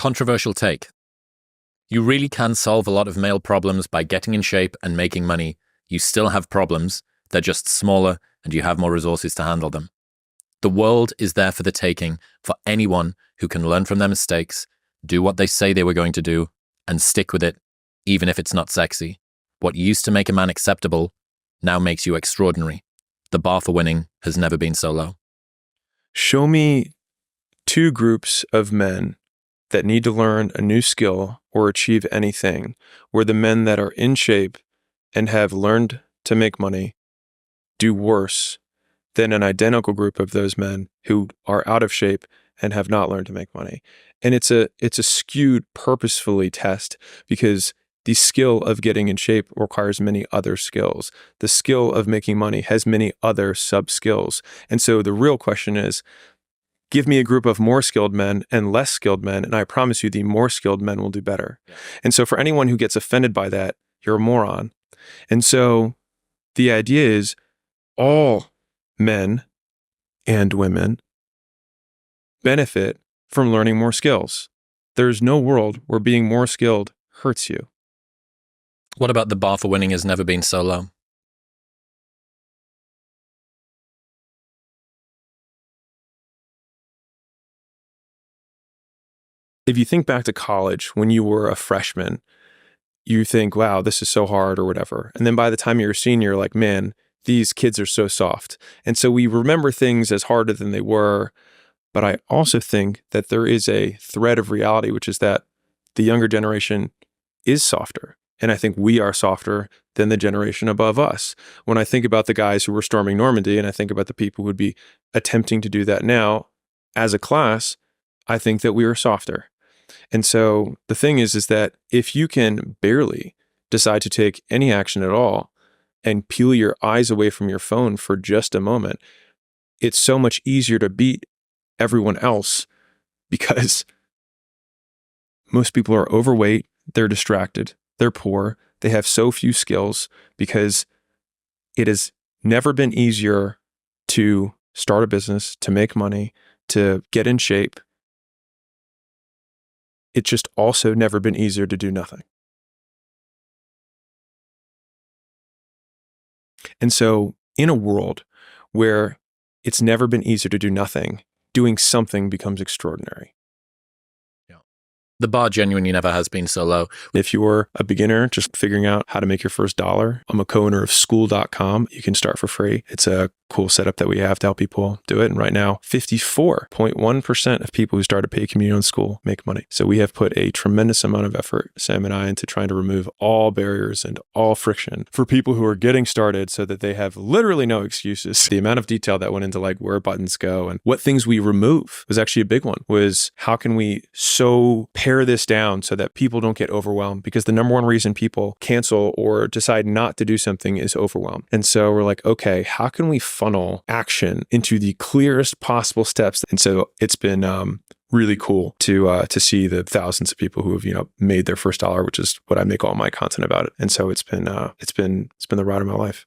Controversial take. You really can solve a lot of male problems by getting in shape and making money. You still have problems. They're just smaller and you have more resources to handle them. The world is there for the taking for anyone who can learn from their mistakes, do what they say they were going to do, and stick with it, even if it's not sexy. What used to make a man acceptable now makes you extraordinary. The bar for winning has never been so low. Show me two groups of men that need to learn a new skill or achieve anything, where the men that are in shape and have learned to make money do worse than an identical group of those men who are out of shape and have not learned to make money. And it's a skewed, purposefully test, because the skill of getting in shape requires many other skills. The skill of making money has many other sub-skills. And so the real question is, give me a group of more skilled men and less skilled men, and I promise you the more skilled men will do better. Yeah. And so for anyone who gets offended by that, you're a moron. And so the idea is all men and women benefit from learning more skills. There's no world where being more skilled hurts you. What about the bar for winning has never been so low? If you think back to college, when you were a freshman, you think, wow, this is so hard or whatever. And then by the time you're a senior, you're like, man, these kids are so soft. And so we remember things as harder than they were. But I also think that there is a thread of reality, which is that the younger generation is softer. And I think we are softer than the generation above us. When I think about the guys who were storming Normandy, and I think about the people who would be attempting to do that now, as a class, I think that we are softer. And so the thing is that if you can barely decide to take any action at all and peel your eyes away from your phone for just a moment, it's so much easier to beat everyone else, because most people are overweight, they're distracted, they're poor, they have so few skills, because it has never been easier to start a business, to make money, to get in shape. It's just also never been easier to do nothing. And so in a world where it's never been easier to do nothing, doing something becomes extraordinary. The bar genuinely never has been so low. If you're a beginner just figuring out how to make your first $1, I'm a co-owner of Skool.com. You can start for free. It's a cool setup that we have to help people do it. And right now, 54.1% of people who start a paid community on Skool make money. So we have put a tremendous amount of effort, Sam and I, into trying to remove all barriers and all friction for people who are getting started so that they have literally no excuses. The amount of detail that went into like where buttons go and what things we remove was actually a big one, was how can we so pare this down so that people don't get overwhelmed? Because the number one reason people cancel or decide not to do something is overwhelmed. And so we're like, okay, how can we funnel action into the clearest possible steps? And so it's been really cool to see the thousands of people who have made their first $1, which is what I make all my content about it. And so it's been the ride of my life.